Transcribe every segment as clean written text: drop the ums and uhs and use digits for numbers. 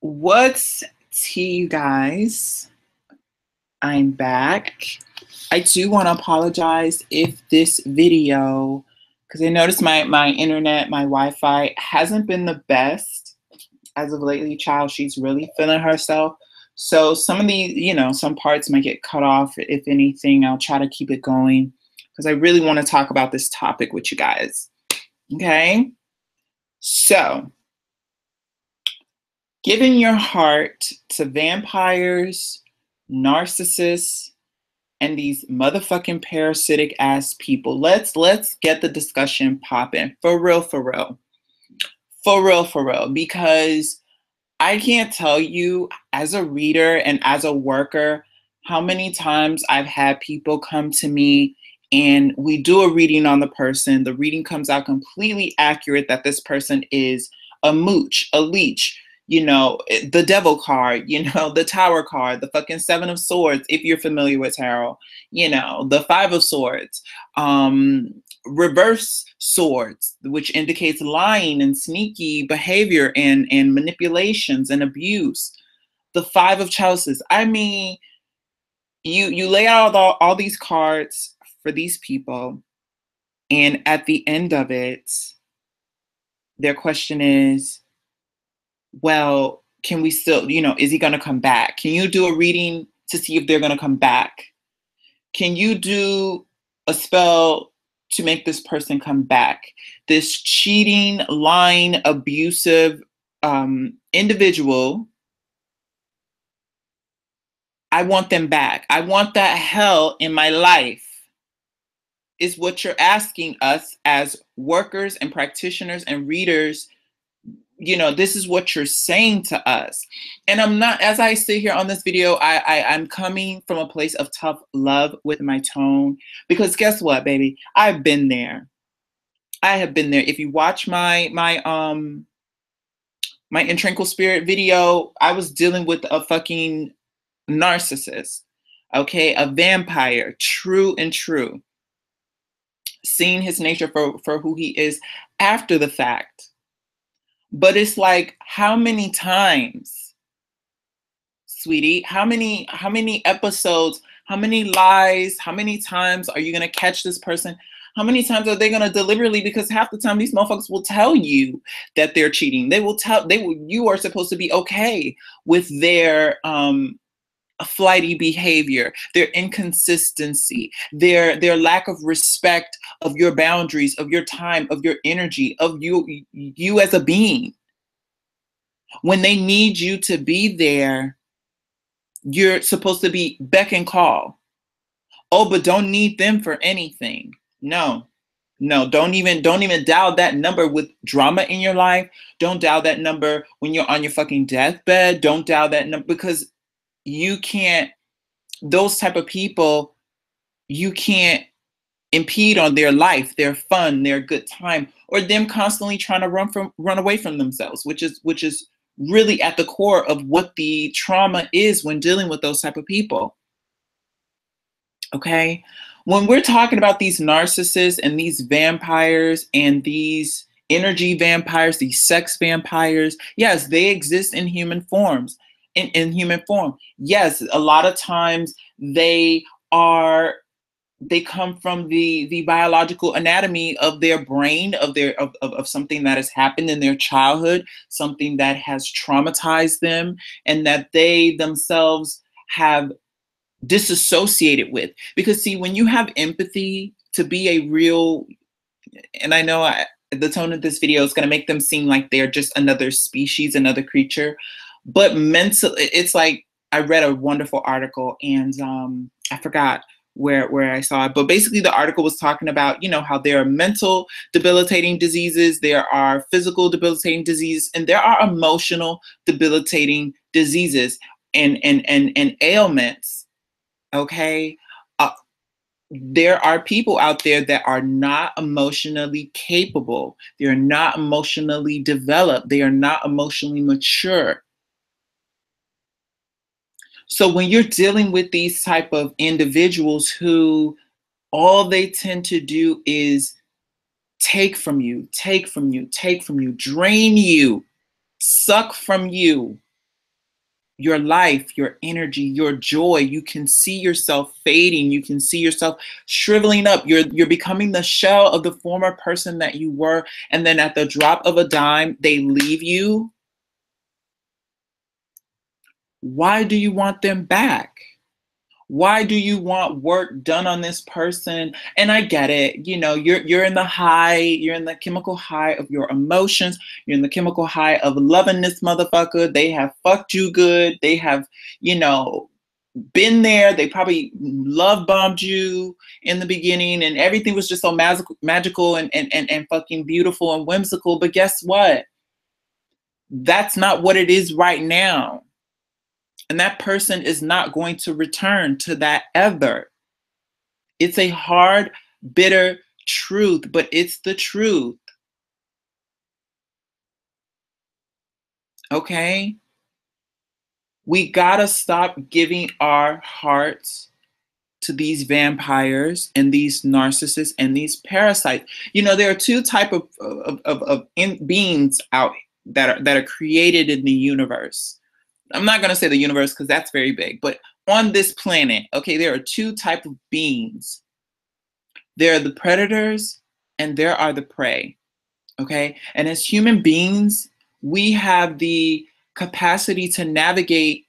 What's tea, you guys? I'm back. I do want to apologize if this video, because I noticed my internet, my Wi-Fi hasn't been the best as of lately. Child, she's really feeling herself. So some of the, some parts might get cut off. If anything, I'll try to keep it going because I really want to talk about this topic with you guys. Okay? So, giving your heart to vampires, narcissists, and these motherfucking parasitic ass people. Let's get the discussion popping. For real, for real. For real, for real. Because I can't tell you as a reader and as a worker how many times I've had people come to me and we do a reading on the person. The reading comes out completely accurate that this person is a mooch, a leech, the devil card, the tower card, the fucking seven of swords, if you're familiar with tarot, the five of swords, reverse swords, which indicates lying and sneaky behavior and manipulations and abuse. The five of chalices. I mean, you lay out all these cards for these people, and at the end of it, their question is, well, can we still, is he going to come back? Can you do a reading to see if they're going to come back? Can you do a spell to make this person come back? This cheating, lying, abusive individual, I want them back. I want that hell in my life, is what you're asking us as workers and practitioners and readers. This is what you're saying to us. And I'm not, as I sit here on this video, I'm coming from a place of tough love with my tone, because guess what, baby? I've been there. I have been there. If you watch my In Tranquil Spirit video, I was dealing with a fucking narcissist, okay? A vampire, true and true. Seeing his nature for who he is after the fact. But it's like, how many times, sweetie? How many episodes, how many lies, how many times are you going to catch this person? How many times are they going to deliberately? Because half the time these motherfuckers will tell you that they're cheating. You are supposed to be okay with their flighty behavior, their inconsistency, their lack of respect of your boundaries, of your time, of your energy, of you as a being. When they need you to be there, you're supposed to be beck and call. Oh, but don't need them for anything. No, don't even dial that number with drama in your life. Don't dial that number when you're on your fucking deathbed. Don't dial that number, because you can't, those type of people, you can't impede on their life, their fun, their good time, or them constantly trying to run away from themselves, which is really at the core of what the trauma is when dealing with those type of people. Okay? When we're talking about these narcissists and these vampires and these energy vampires, these sex vampires, yes, they exist in human forms. In human form. Yes, a lot of times they come from the biological anatomy of their brain, of something that has happened in their childhood, something that has traumatized them, and that they themselves have disassociated with. Because see, when you have empathy, to be a real, and I know the tone of this video is going to make them seem like they're just another species, another creature. But mental, it's like, I read a wonderful article, and I forgot where I saw it, but basically the article was talking about, how there are mental debilitating diseases, there are physical debilitating diseases, and there are emotional debilitating diseases and ailments. Okay. There are people out there that are not emotionally capable. They're not emotionally developed. They are not emotionally mature. So when you're dealing with these type of individuals who all they tend to do is take from you, drain you, suck from you, your life, your energy, your joy. You can see yourself fading. You can see yourself shriveling up. You're becoming the shell of the former person that you were. And then at the drop of a dime, they leave you. Why do you want them back? Why do you want work done on this person? And I get it. You know, you're in the high, you're in the chemical high of your emotions. You're in the chemical high of loving this motherfucker. They have fucked you good. They have, you know, been there. They probably love bombed you in the beginning, and everything was just so magical and fucking beautiful and whimsical. But guess what? That's not what it is right now. And that person is not going to return to that ever. It's a hard, bitter truth, but it's the truth. Okay? We gotta stop giving our hearts to these vampires and these narcissists and these parasites. You know, there are two type of beings out that are created in the universe. I'm not going to say the universe because that's very big, but on this planet, okay, there are two type of beings. There are the predators and there are the prey, okay? And as human beings, we have the capacity to navigate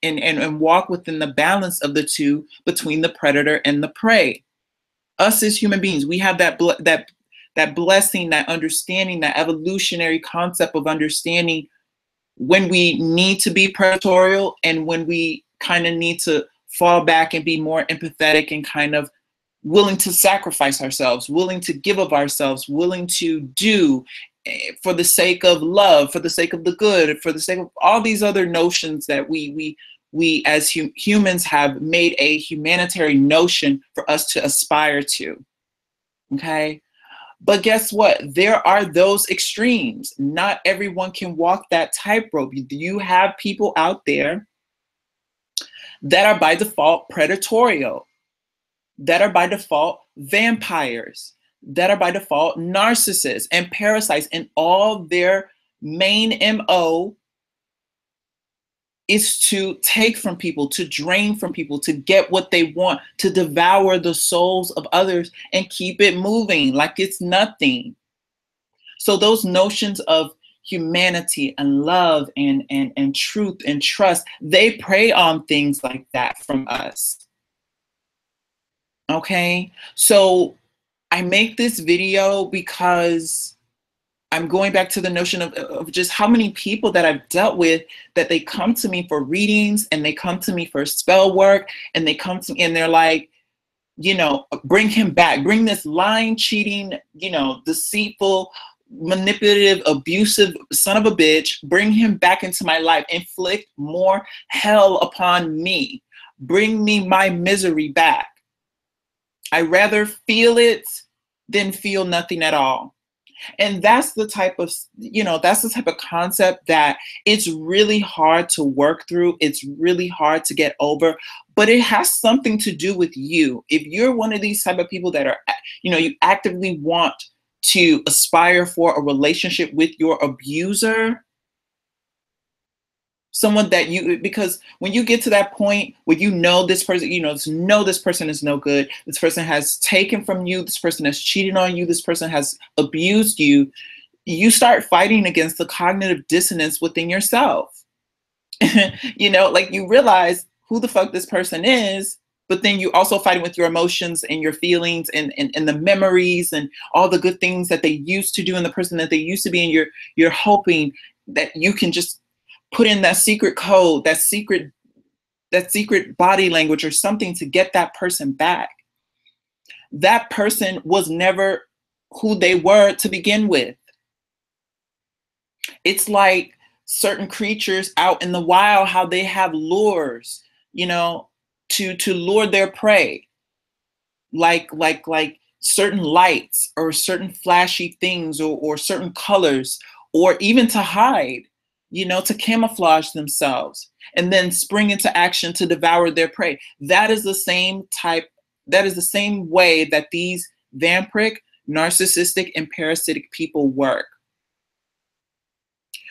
and walk within the balance of the two between the predator and the prey. Us as human beings, we have that blessing, that understanding, that evolutionary concept of understanding when we need to be predatorial and when we kind of need to fall back and be more empathetic and kind of willing to sacrifice ourselves, willing to give of ourselves, willing to do for the sake of love, for the sake of the good, for the sake of all these other notions that we as humans have made a humanitarian notion for us to aspire to. Okay? But guess what? There are those extremes. Not everyone can walk that tightrope. You have people out there that are by default predatorial, that are by default vampires, that are by default narcissists and parasites, and all their main MO is to take from people, to drain from people, to get what they want, to devour the souls of others and keep it moving like it's nothing. So those notions of humanity and love and truth and trust, they prey on things like that from us. Okay, so I make this video because I'm going back to the notion of just how many people that I've dealt with, that they come to me for readings and they come to me for spell work and they come to me and they're like, you know, bring him back, bring this lying, cheating, you know, deceitful, manipulative, abusive son of a bitch, bring him back into my life, inflict more hell upon me, bring me my misery back. I rather feel it than feel nothing at all. And that's the type of, you know, that's the type of concept that it's really hard to work through. It's really hard to get over, but it has something to do with you. If you're one of these type of people that are, you know, you actively want to aspire for a relationship with your abuser, someone that you, because when you get to that point where you know this person, you know this person is no good, this person has taken from you, this person has cheated on you, this person has abused you, you start fighting against the cognitive dissonance within yourself. You know, like you realize who the fuck this person is, but then you also fighting with your emotions and your feelings and the memories and all the good things that they used to do and the person that they used to be, and you're hoping that you can just put in that secret code, that secret body language or something to get that person back. That person was never who they were to begin with. It's like certain creatures out in the wild, how they have lures, you know, to lure their prey, like certain lights or certain flashy things or certain colors, or even to hide, you know, to camouflage themselves and then spring into action to devour their prey. That is the same way that these vampiric, narcissistic, and parasitic people work.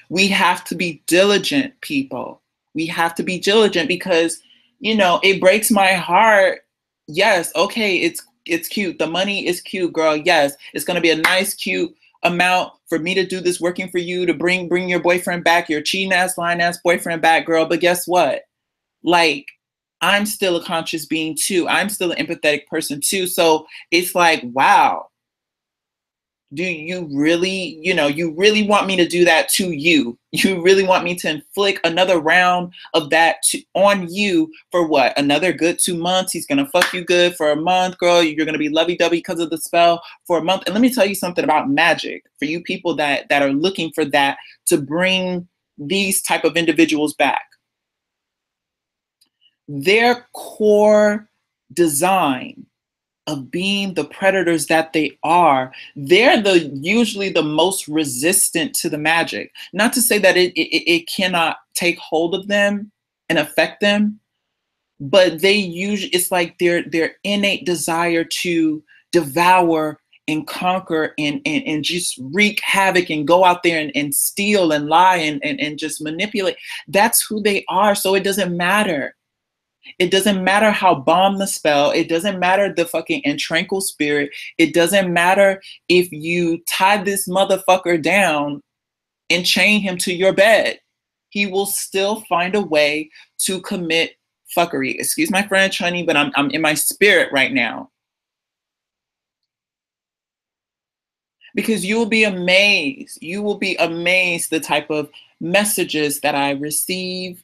We have to be diligent, people. We have to be diligent because, you know, it breaks my heart. Yes, okay, it's cute. The money is cute, girl. Yes, it's gonna be a nice, cute amount for me to do this working for you to bring your boyfriend back, your cheating ass, lying ass boyfriend back, girl. But guess what? Like, I'm still a conscious being too. I'm still an empathetic person too. So it's like, wow, do you really, you know, you really want me to do that to you? You really want me to inflict another round of that on you for what? Another good 2 months? He's gonna fuck you good for a month, girl. You're gonna be lovey-dovey because of the spell for a month. And let me tell you something about magic for you people that are looking for that to bring these type of individuals back. Their core design of being the predators that they are, they're usually the most resistant to the magic. Not to say that it cannot take hold of them and affect them, but they usually, it's like their innate desire to devour and conquer and just wreak havoc and go out there and steal and lie and just manipulate. That's who they are. So it doesn't matter. It doesn't matter how bomb the spell. It doesn't matter the fucking entrankle spirit. It doesn't matter if you tie this motherfucker down and chain him to your bed. He will still find a way to commit fuckery. Excuse my French, honey, but I'm in my spirit right now. Because you will be amazed. You will be amazed the type of messages that I receive,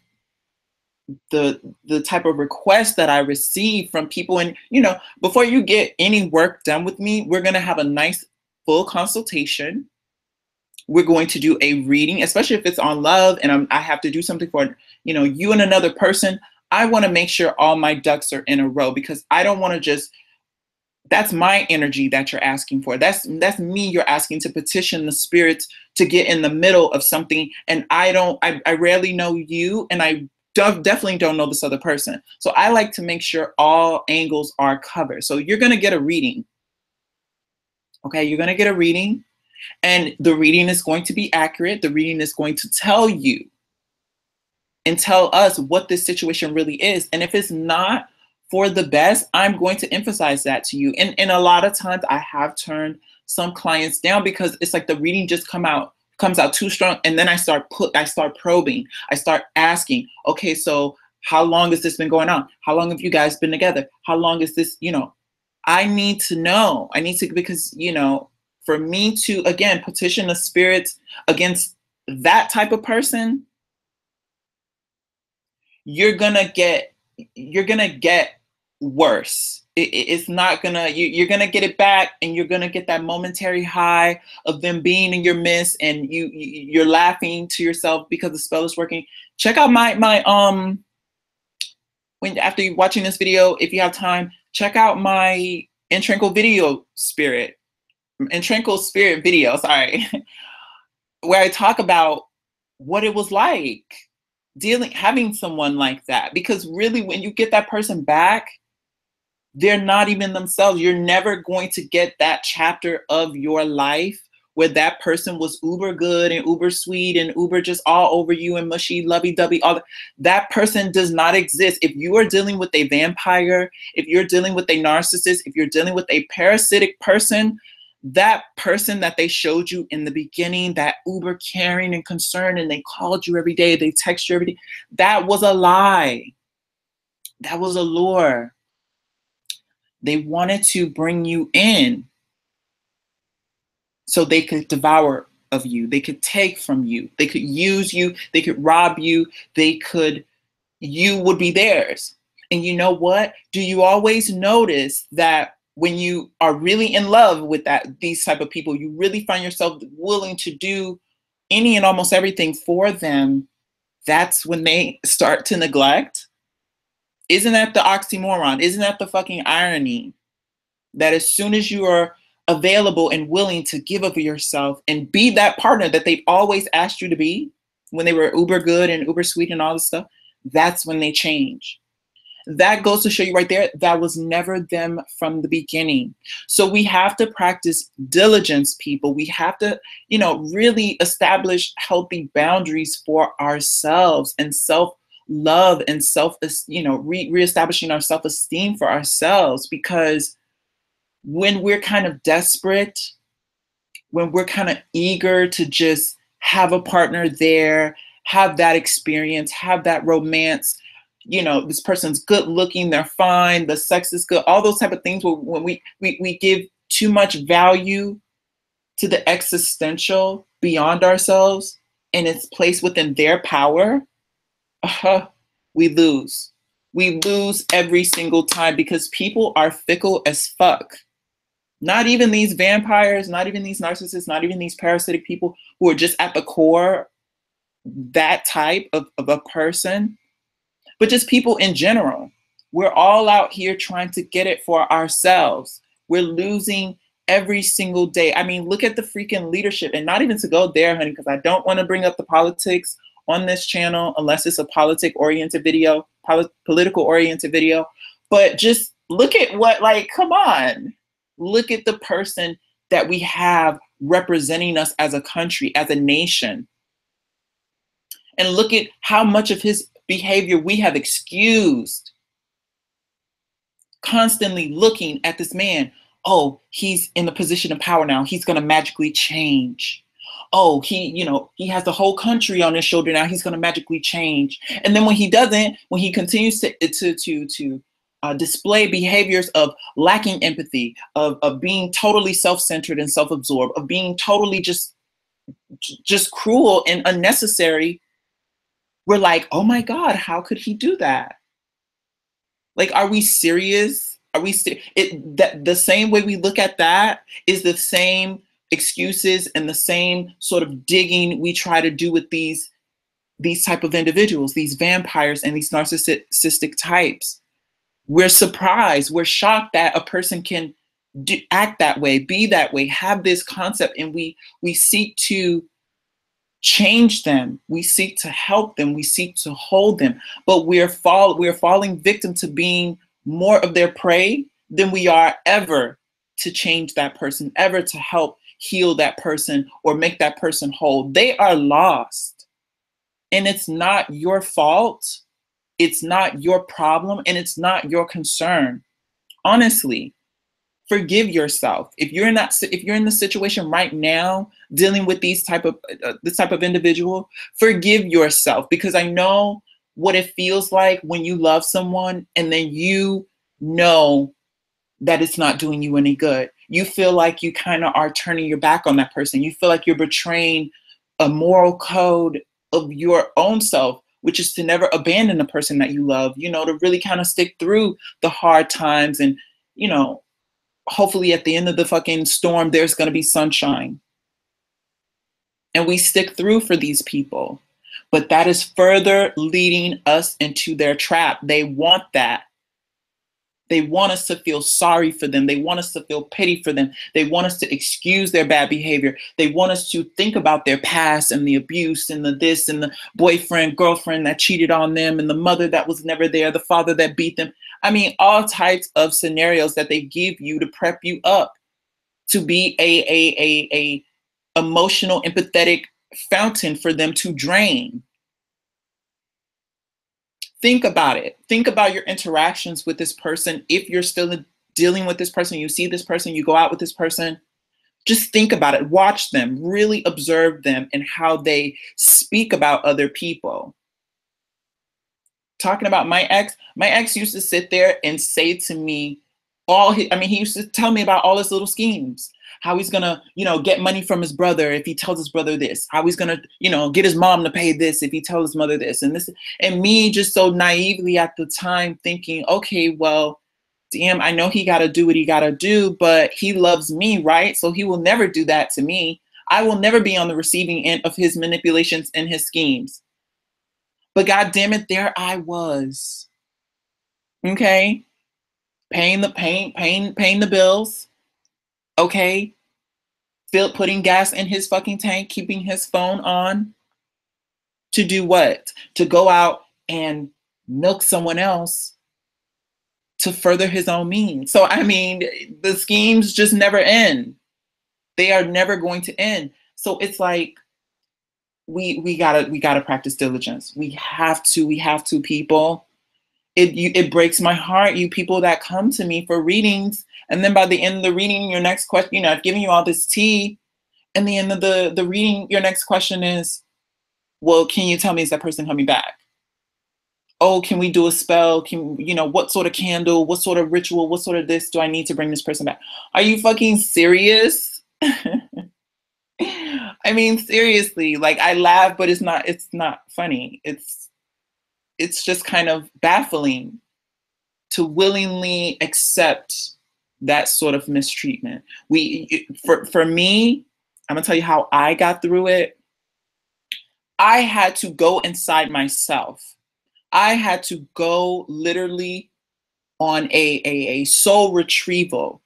the type of requests that I receive from people. And, you know, before you get any work done with me, we're going to have a nice full consultation. We're going to do a reading, especially if it's on love and I have to do something for, you know, you and another person. I want to make sure all my ducks are in a row because I don't want to just, that's my energy that you're asking for. That's me you're asking to petition the spirits to get in the middle of something. And I rarely know you, and I definitely don't know this other person. So I like to make sure all angles are covered. So you're going to get a reading. Okay, you're going to get a reading, and the reading is going to be accurate. The reading is going to tell you and tell us what this situation really is. And if it's not for the best, I'm going to emphasize that to you. And a lot of times I have turned some clients down because it's like the reading just comes out too strong. And then I start probing. I start asking, okay, so how long has this been going on? How long have you guys been together? How long is this, you know, I need to know. I need to, because, you know, for me to, again, petition the spirits against that type of person, you're gonna get worse. It's not gonna, you're gonna get it back, and you're gonna get that momentary high of them being in your midst, and you're laughing to yourself because the spell is working. Check out my when after you watching this video, if you have time, check out my entrankle spirit video, sorry, where I talk about what it was like having someone like that. Because really, when you get that person back, they're not even themselves. You're never going to get that chapter of your life where that person was uber good and uber sweet and uber just all over you and mushy, lovey-dovey. That person does not exist. If you are dealing with a vampire, if you're dealing with a narcissist, if you're dealing with a parasitic person, that person that they showed you in the beginning, that uber caring and concerned, and they called you every day, they text you every day, that was a lie. That was a lure. They wanted to bring you in so they could devour of you. They could take from you. They could use you. They could rob you. You would be theirs. And you know what? Do you always notice that when you are really in love with these type of people, you really find yourself willing to do any and almost everything for them? That's when they start to neglect. Isn't that the oxymoron? Isn't that the fucking irony? That as soon as you are available and willing to give of yourself and be that partner that they've always asked you to be, when they were uber good and uber sweet and all this stuff, that's when they change. That goes to show you right there, that was never them from the beginning. So we have to practice diligence, people. We have to, you know, really establish healthy boundaries for ourselves and love and reestablishing our self-esteem for ourselves. Because when we're kind of desperate, when we're kind of eager to just have a partner there, have that experience, have that romance, this person's good looking, they're fine, the sex is good, all those type of things, when we give too much value to the existential beyond ourselves and it's placed within their power, we lose. We lose every single time, because people are fickle as fuck. Not even these vampires, not even these narcissists, not even these parasitic people who are just at the core that type of a person, but just people in general. We're all out here trying to get it for ourselves. We're losing every single day. I mean, look at the freaking leadership, and not even to go there, honey, because I don't want to bring up the politics on this channel unless it's a political-oriented video. But just look at what, like, come on. Look at the person that we have representing us as a country, as a nation. And look at how much of his behavior we have excused. Constantly looking at this man. Oh, he's in the position of power now. He's going to magically change. Oh, he has the whole country on his shoulder now. He's going to magically change. And then when he doesn't, when he continues to display behaviors of lacking empathy, of being totally self-centered and self-absorbed, of being totally just cruel and unnecessary, we're like, oh my God, how could he do that? Like, are we serious? Are we the same way we look at that is the same excuses and the same sort of digging we try to do with these type of individuals, these vampires and these narcissistic types. We're surprised, we're shocked that a person can act that way, be that way, have this concept, and we seek to change them, we seek to help them, we seek to hold them, but we're falling victim to being more of their prey than we are ever to change that person, ever to help heal that person or make that person whole. They are lost, and it's not your fault. It's not your problem, and it's not your concern. Honestly, forgive yourself. If you're in the situation right now, dealing with this type of individual, forgive yourself, because I know what it feels like when you love someone and then you know that it's not doing you any good. You feel like you kind of are turning your back on that person. You feel like you're betraying a moral code of your own self, which is to never abandon the person that you love, to really kind of stick through the hard times, and, hopefully at the end of the fucking storm, there's going to be sunshine. And we stick through for these people. But that is further leading us into their trap. They want that. They want us to feel sorry for them. They want us to feel pity for them. They want us to excuse their bad behavior. They want us to think about their past and the abuse and the this and the boyfriend, girlfriend that cheated on them, and the mother that was never there, the father that beat them. I mean, all types of scenarios that they give you to prep you up to be a emotional, empathetic fountain for them to drain. Think about it. Think about your interactions with this person. If you're still dealing with this person, you see this person, you go out with this person, just think about it. Watch them, really observe them and how they speak about other people. Talking about my ex used to sit there and say to me he used to tell me about all his little schemes. How he's gonna, get money from his brother if he tells his brother this. How he's gonna, get his mom to pay this if he tells his mother this. And this, and me just so naively at the time thinking, okay, well, damn, I know he gotta do what he gotta do, but he loves me, right? So he will never do that to me. I will never be on the receiving end of his manipulations and his schemes. But God damn it, there I was. Okay? Paying the bills. Okay? Putting gas in his fucking tank, keeping his phone on. To do what? To go out and milk someone else to further his own means. So, I mean, the schemes just never end. They are never going to end. So it's like, we gotta practice diligence. We have to people. It breaks my heart, you people that come to me for readings, and then by the end of the reading, your next question, I've given you all this tea, and the end of the reading, your next question is, well, can you tell me, is that person coming back? Oh, can we do a spell? What sort of candle, what sort of ritual, what sort of this do I need to bring this person back? Are you fucking serious? I mean, seriously, like, I laugh, but it's not funny. It's just kind of baffling to willingly accept that sort of mistreatment. For me, I'm gonna tell you how I got through it. I had to go inside myself. I had to go literally on a soul retrieval,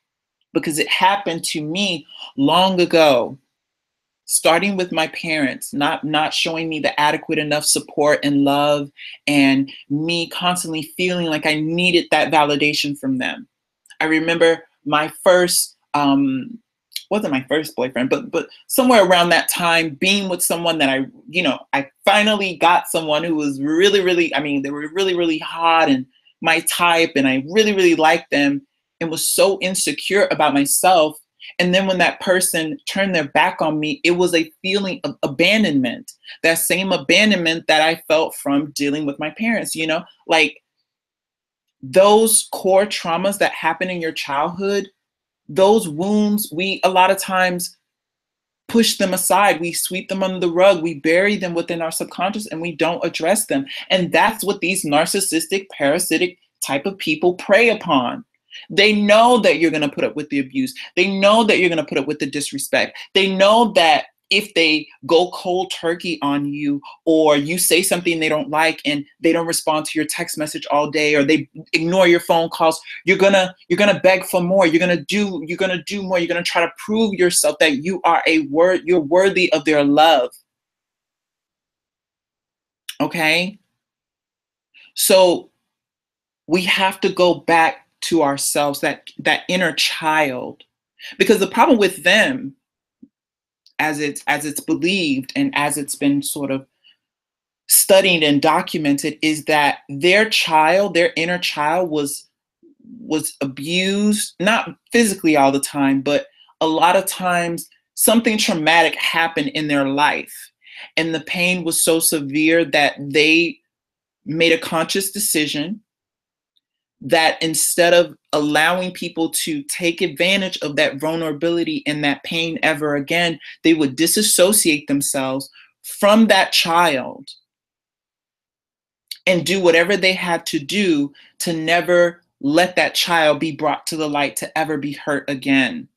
because it happened to me long ago, starting with my parents not showing me the adequate enough support and love, and me constantly feeling like I needed that validation from them. I remember my first wasn't my first boyfriend, but somewhere around that time, being with someone that I finally got someone who was really, really, I mean, they were really, really hot and my type, and I really, really liked them, and was so insecure about myself. And then when that person turned their back on me, it was a feeling of abandonment, that same abandonment that I felt from dealing with my parents, like those core traumas that happen in your childhood, those wounds, we a lot of times push them aside. We sweep them under the rug. We bury them within our subconscious, and we don't address them. And that's what these narcissistic, parasitic type of people prey upon. They know that you're going to put up with the abuse. They know that you're going to put up with the disrespect. They know that if they go cold turkey on you, or you say something they don't like and they don't respond to your text message all day, or they ignore your phone calls, you're gonna beg for more. You're gonna do more. You're gonna try to prove yourself that you're worthy of their love. Okay? So we have to go back to ourselves, that inner child. Because the problem with them, as it's believed and as it's been sort of studied and documented, is that their inner child was abused, not physically all the time, but a lot of times something traumatic happened in their life, and the pain was so severe that they made a conscious decision that instead of allowing people to take advantage of that vulnerability and that pain ever again, they would disassociate themselves from that child and do whatever they had to do to never let that child be brought to the light to ever be hurt again.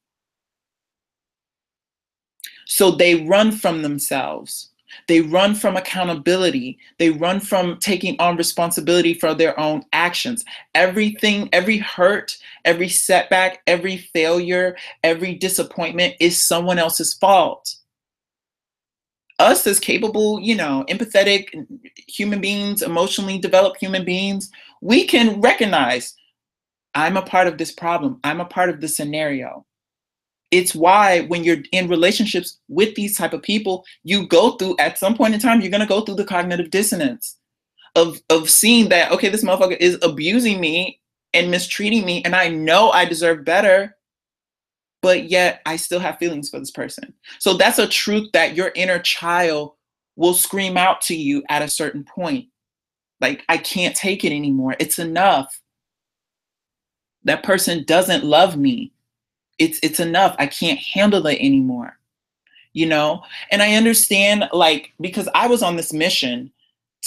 So they run from themselves. They run from accountability. They run from taking on responsibility for their own actions. Everything, every hurt, every setback, every failure, every disappointment is someone else's fault. Us as capable, empathetic human beings, emotionally developed human beings, we can recognize, I'm a part of this problem. I'm a part of the scenario. It's why when you're in relationships with these type of people, you go through, at some point in time, you're going to go through the cognitive dissonance of seeing that, okay, this motherfucker is abusing me and mistreating me, and I know I deserve better, but yet I still have feelings for this person. So that's a truth that your inner child will scream out to you at a certain point. Like, I can't take it anymore. It's enough. That person doesn't love me. It's enough. I can't handle it anymore. And I understand, like, because I was on this mission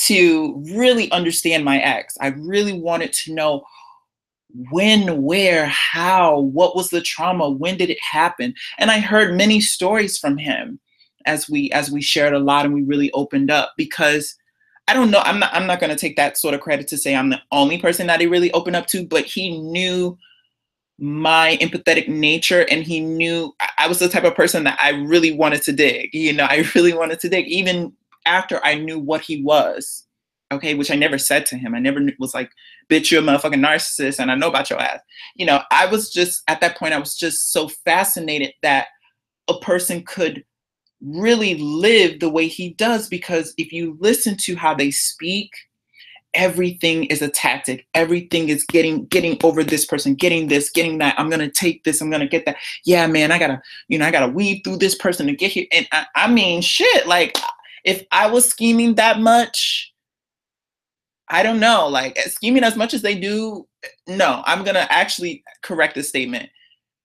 to really understand my ex. I really wanted to know when, where, how, what was the trauma, when did it happen? And I heard many stories from him as we shared a lot, and we really opened up, because I don't know, I'm not going to take that sort of credit to say I'm the only person that he really opened up to, but he knew my empathetic nature, and he knew I was the type of person that I really wanted to dig. I really wanted to dig, even after I knew what he was. Okay, which I never said to him. I never was like, bitch, you're a motherfucking narcissist and I know about your ass. I was just, at that point, I was just so fascinated that a person could really live the way he does, because if you listen to how they speak, everything is a tactic. Everything is getting over this person, getting this, getting that. I'm gonna take this. I'm gonna get that. Yeah, man, I gotta weave through this person to get here. And I mean, shit. Like, if I was scheming that much, I don't know. Like, scheming as much as they do, no. I'm gonna actually correct this statement.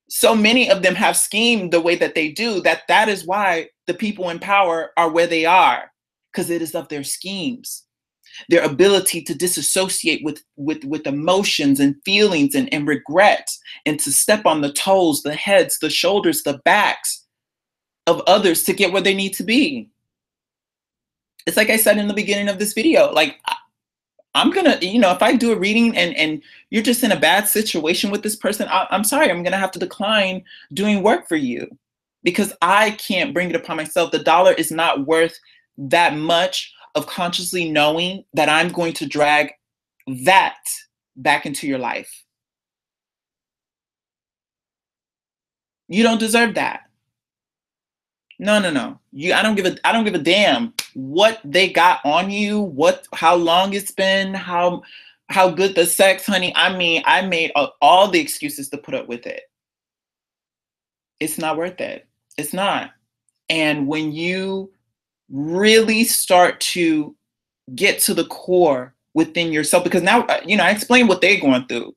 So many of them have schemed the way that they do, that is why the people in power are where they are, because it is of their schemes, their ability to disassociate with emotions and feelings and regrets, and to step on the toes, the heads, the shoulders, the backs of others to get where they need to be. It's like I said in the beginning of this video, like, I'm gonna, if I do a reading and you're just in a bad situation with this person, I'm sorry, I'm gonna have to decline doing work for you, because I can't bring it upon myself. The dollar is not worth that much of consciously knowing that I'm going to drag that back into your life. You don't deserve that. No. I don't give a damn what they got on you, how long it's been, how good the sex, honey. I mean, I made all the excuses to put up with it. It's not worth it. It's not. And when you really start to get to the core within yourself, because now, I explained what they're going through.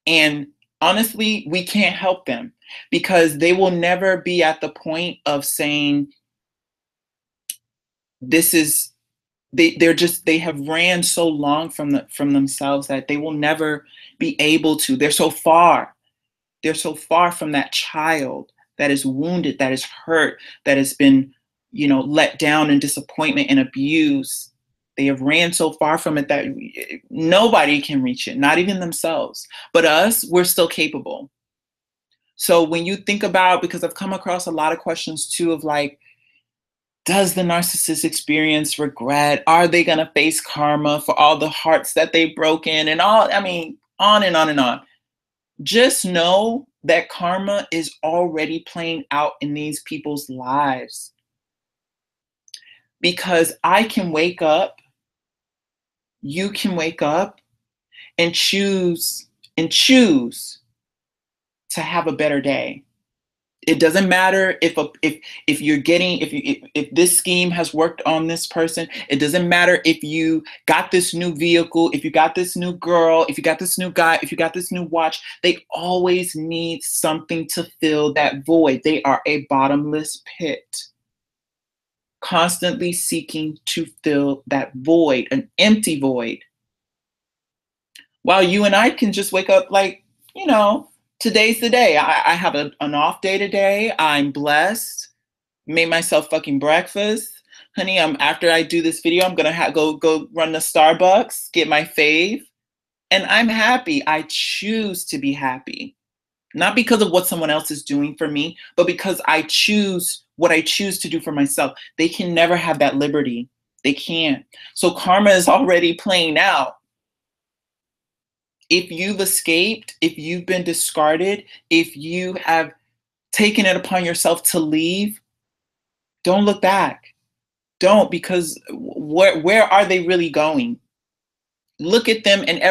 And honestly, we can't help them, because they will never be at the point of saying, this is, they have ran so long from themselves that they will never be able to. They're so far from that child that is wounded, that is hurt, that has been, let down in disappointment and abuse. They have ran so far from it that nobody can reach it, not even themselves. But us, we're still capable. So when you think about, because I've come across a lot of questions too of like, does the narcissist experience regret? Are they going to face karma for all the hearts that they've broken and all? I mean, on and on and on. Just know that karma is already playing out in these people's lives. Because I can wake up, you can wake up and choose to have a better day. It doesn't matter if you're getting, if this scheme has worked on this person. It doesn't matter if you got this new vehicle, if you got this new girl, if you got this new guy, if you got this new watch. They always need something to fill that void. They are a bottomless pit, constantly seeking to fill that void, an empty void. While you and I can just wake up like, today's the day. I have an off day today. I'm blessed. Made myself fucking breakfast. Honey, after I do this video, I'm going to go run to Starbucks, get my fave. And I'm happy. I choose to be happy. Not because of what someone else is doing for me, but because I choose what I choose to do for myself. They can never have that liberty. They can't. So karma is already playing out. If you've escaped, if you've been discarded, if you have taken it upon yourself to leave, don't look back. Don't, because where are they really going? Look at them and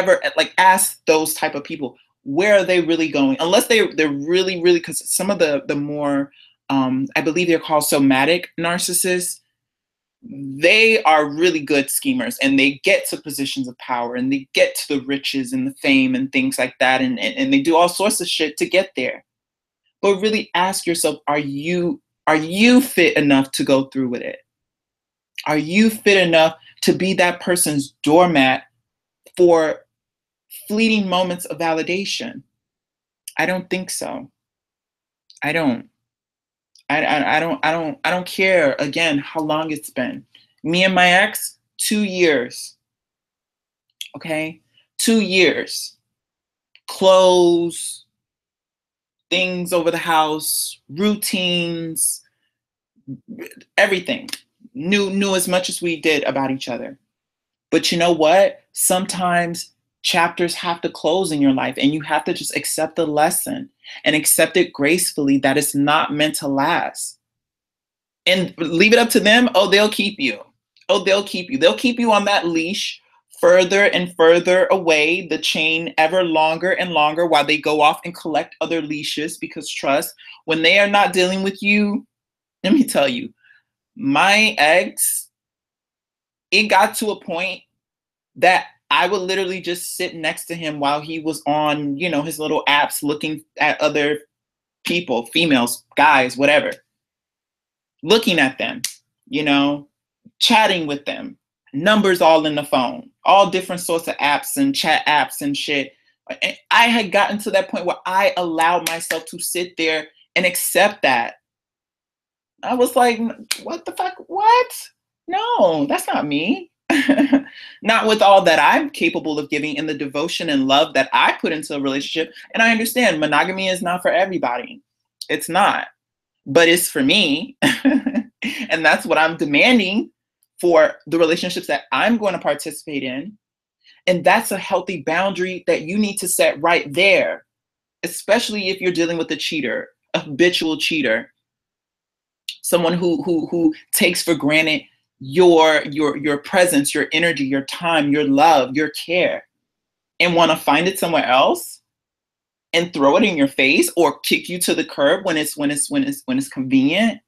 ask those type of people, where are they really going? Unless they're really, really, because some of the more, I believe they're called somatic narcissists, they are really good schemers, and they get to positions of power, and they get to the riches and the fame and things like that, and they do all sorts of shit to get there. But really ask yourself, are you fit enough to go through with it? Are you fit enough to be that person's doormat for fleeting moments of validation? I don't think so. I don't. I don't care, again, how long it's been. Me and my ex, 2 years. Okay? 2 years. Clothes, things over the house, routines, everything. Knew as much as we did about each other. But you know what? Sometimes chapters have to close in your life, and you have to just accept the lesson and accept it gracefully, that it's not meant to last. and leave it up to them, oh, they'll keep you. Oh, they'll keep you. They'll keep you on that leash further and further away, the chain ever longer and longer, while they go off and collect other leashes. Because trust, when they are not dealing with you, let me tell you, my ex, it got to a point that I would literally just sit next to him while he was on, you know, his little apps looking at other people, females, guys, whatever, looking at them, you know, chatting with them, numbers all in the phone, all different sorts of apps and chat apps and shit. And I had gotten to that point where I allowed myself to sit there and accept that. I was like, what the fuck? What? No, that's not me. Not with all that I'm capable of giving, and the devotion and love that I put into a relationship. And I understand monogamy is not for everybody. It's not, but it's for me. And that's what I'm demanding for the relationships that I'm going to participate in. And that's a healthy boundary that you need to set right there, especially if you're dealing with a cheater, a habitual cheater, someone who takes for granted your presence, your energy, your time, your love, your care, and want to find it somewhere else and throw it in your face or kick you to the curb when it's convenient.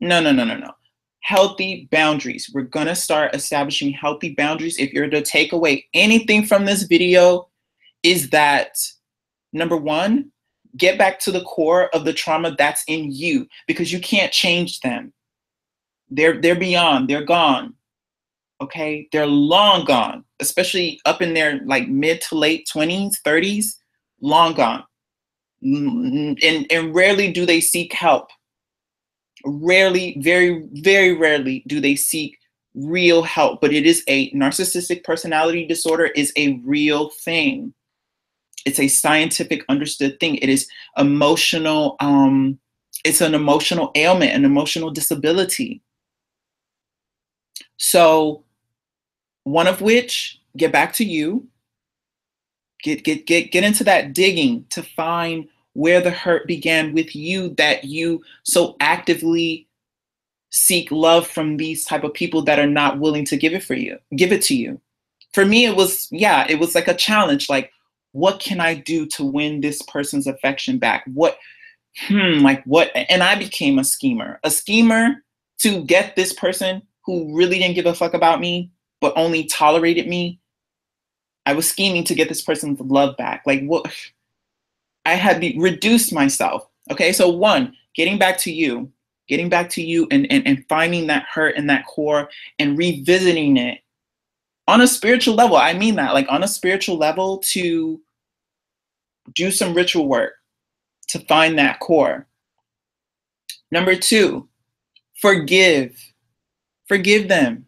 No. Healthy boundaries. We're gonna start establishing healthy boundaries. If you're to take away anything from this video, is that number one, get back to the core of the trauma that's in you, because you can't change them. They're beyond, they're gone. Okay, they're long gone, especially up in their like mid to late 20s, 30s, long gone. And rarely do they seek help. Rarely, very, very rarely do they seek real help. But it is a narcissistic personality disorder is a real thing. It's a scientific understood thing. It is emotional. It's an emotional ailment, an emotional disability. So one of which, get back to you, get into that digging to find where the hurt began with you, that you so actively seek love from these type of people that are not willing to give it to you. For me, it was like a challenge. Like, what can I do to win this person's affection back? What? And I became a schemer to get this person who really didn't give a fuck about me, but only tolerated me. I was scheming to get this person's love back. Like, what? I had reduced myself. Okay, so one, getting back to you and finding that hurt and that core and revisiting it on a spiritual level. I mean that, like on a spiritual level, to do some ritual work to find that core. Number two, forgive them.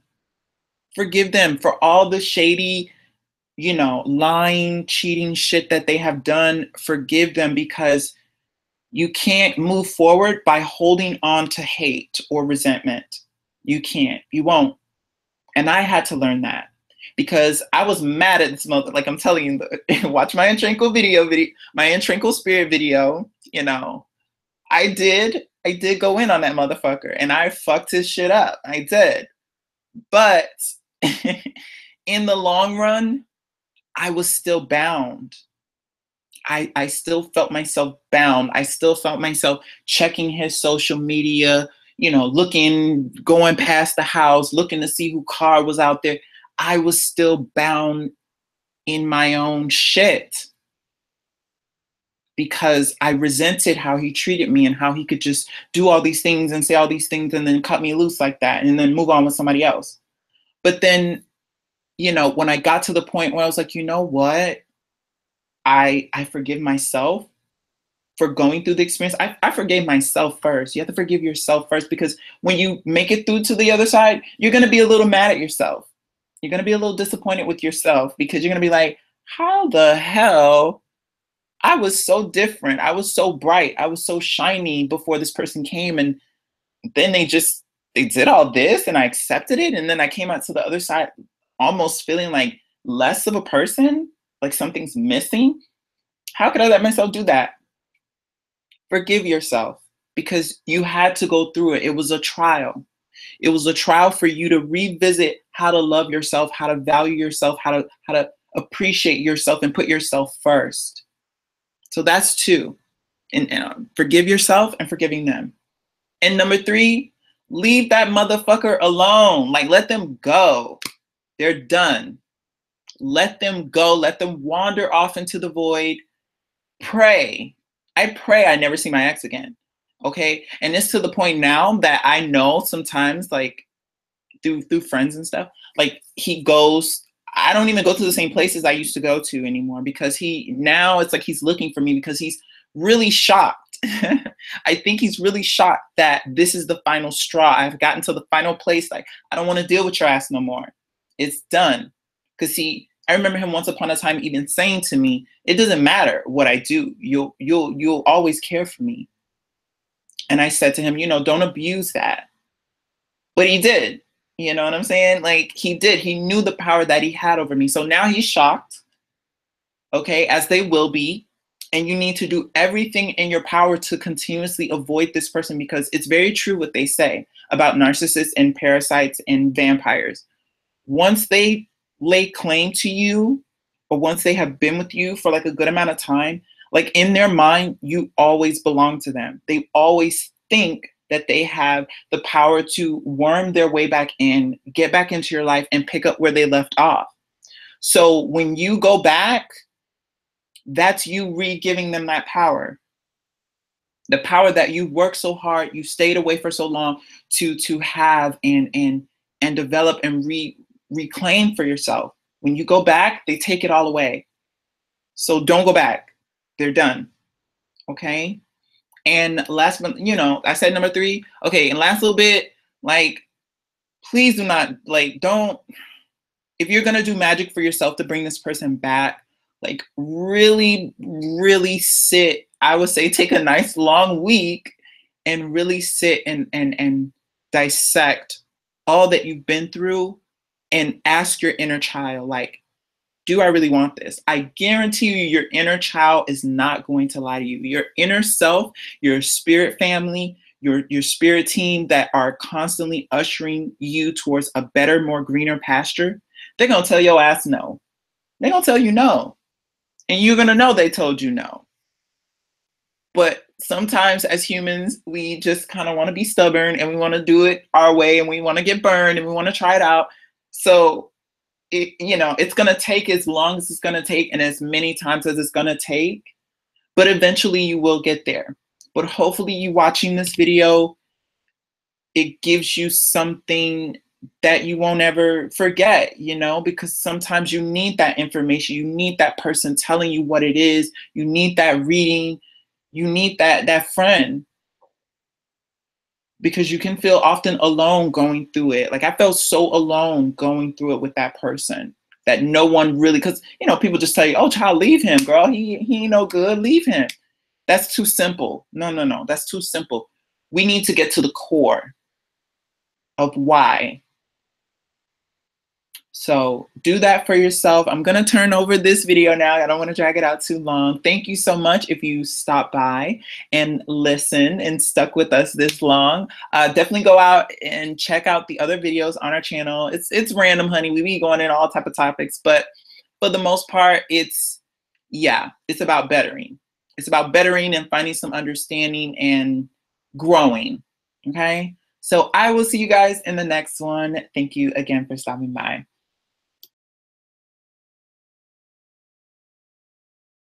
Forgive them for all the shady, lying, cheating shit that they have done. Forgive them, because you can't move forward by holding on to hate or resentment. You can't. You won't. And I had to learn that, because I was mad at this mother. Like I'm telling you, watch my Entrankle video, my Entrankle spirit video. I did go in on that motherfucker, and I fucked his shit up. I did. But in the long run, I was still bound. I still felt myself bound. I still felt myself checking his social media, going past the house, looking to see who car was out there. I was still bound in my own shit, because I resented how he treated me and how he could just do all these things and say all these things and then cut me loose like that and then move on with somebody else. But then, when I got to the point where I was like, you know what? I forgive myself for going through the experience. I forgave myself first. You have to forgive yourself first, because when you make it through to the other side, you're going to be a little mad at yourself. You're going to be a little disappointed with yourself, because you're going to be like, how the hell? I was so different. I was so bright. I was so shiny before this person came. And then they did all this and I accepted it. And then I came out to the other side almost feeling like less of a person, like something's missing. How could I let myself do that? Forgive yourself. because you had to go through it. It was a trial. It was a trial for you to revisit how to love yourself, how to value yourself, how to appreciate yourself and put yourself first. So that's two. And forgive yourself and forgiving them. And number three, leave that motherfucker alone. Like, let them go. They're done. Let them go. Let them wander off into the void. Pray. I pray I never see my ex again. Okay. And it's to the point now that I know sometimes, like through friends and stuff, like he goes, I don't even go to the same places I used to go to anymore, because now it's like he's looking for me, because he's really shocked. I think he's really shocked that this is the final straw. I've gotten to the final place. Like, I don't want to deal with your ass no more. It's done. Because I remember him once upon a time even saying to me, it doesn't matter what I do. You'll always care for me. And I said to him, don't abuse that. But he did. You know what I'm saying? Like, he did. He knew the power that he had over me. So now he's shocked. Okay, as they will be. And you need to do everything in your power to continuously avoid this person, because it's very true what they say about narcissists and parasites and vampires. Once they lay claim to you, or once they have been with you for like a good amount of time, like in their mind, you always belong to them. They always think that they have the power to worm their way back in, get back into your life, and pick up where they left off. So when you go back, that's you re-giving them that power. The power that you worked so hard, you stayed away for so long to have and develop and reclaim for yourself. When you go back, they take it all away. So don't go back. They're done. Okay? And last but I said number three. Okay, and last little bit, like, please do not, like, don't, if you're gonna do magic for yourself to bring this person back, like, really, really sit. I would say take a nice long week and really sit and dissect all that you've been through and ask your inner child, like, do I really want this? I guarantee you your inner child is not going to lie to you. Your inner self, your spirit family, your spirit team that are constantly ushering you towards a better, more greener pasture, they're going to tell your ass no. They're going to tell you no. And you're going to know they told you no. But sometimes as humans, we just kind of want to be stubborn and we want to do it our way and we want to get burned and we want to try it out. So, it's going to take as long as it's going to take and as many times as it's going to take. But eventually you will get there. But hopefully you watching this video, it gives you something that you won't ever forget, because sometimes you need that information. You need that person telling you what it is. You need that reading. You need that friend, because you can feel often alone going through it. Like, I felt so alone going through it with that person, that no one really, because, people just tell you, oh, child, leave him, girl. He ain't no good. Leave him. That's too simple. No. That's too simple. We need to get to the core of why. So do that for yourself. I'm going to turn over this video now. I don't want to drag it out too long. Thank you so much if you stopped by and listened and stuck with us this long. Definitely go out and check out the other videos on our channel. It's random, honey. We be going in all type of topics, but for the most part, it's about bettering. It's about bettering and finding some understanding and growing. Okay. So I will see you guys in the next one. Thank you again for stopping by.